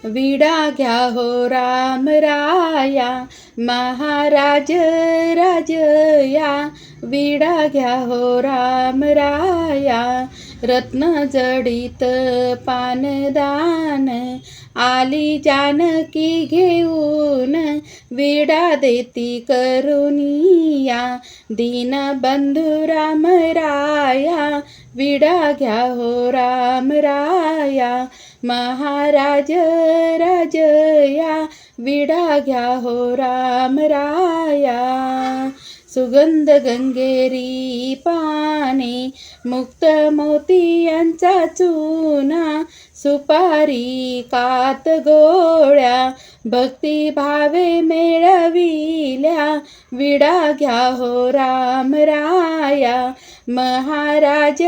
विडा घ्या हो राम राया, महाराज राजया. विडा घ्या हो राम राया, रत्न जडित पानदान. आली जानकी घेऊन, विडा देती करुनिया. दीनबंधू राम राया, विडा घ्या हो राम राया, महाराज राजया. विडा घ्या हो राम राया. सुगंध गंगेरी पाने, मुक्त मोतियांचा चूना. सुपारी कात गोळ्या, भक्ती भावे मेळविल्या. विडा घ्या हो राम राया, महाराज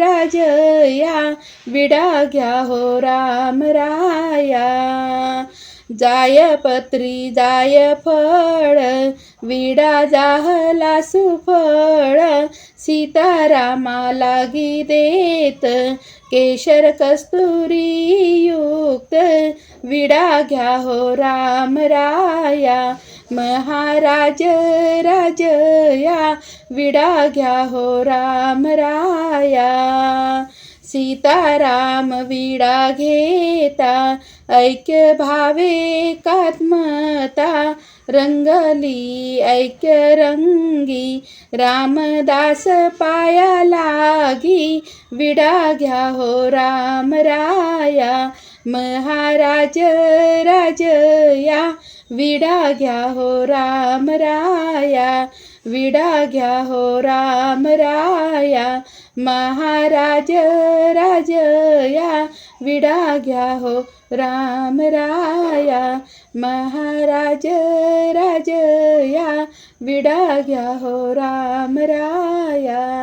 राजया. विडा घ्या हो राम राया. जायपत्री जायफळ, विडा जाहला सुफळ. सीतारामा लागी देत, केशर कस्तुरी युक्त. विडा घ्या हो राम राया, महाराज राजया. विडा घ्या हो राम राया. सीताराम विडा घेता, ऐक्य भावे एकात्मता. रंगली ऐक्य रंगी, रामदास पाया लागी. विडा घ्या हो राम राया, महाराज राजया. विडा घ्या हो राम राया, विडा घ्या हो राम राया, महाराज राजया. विडा घ्या हो राम राया, महाराज राजया. विडा घ्या हो राम राया.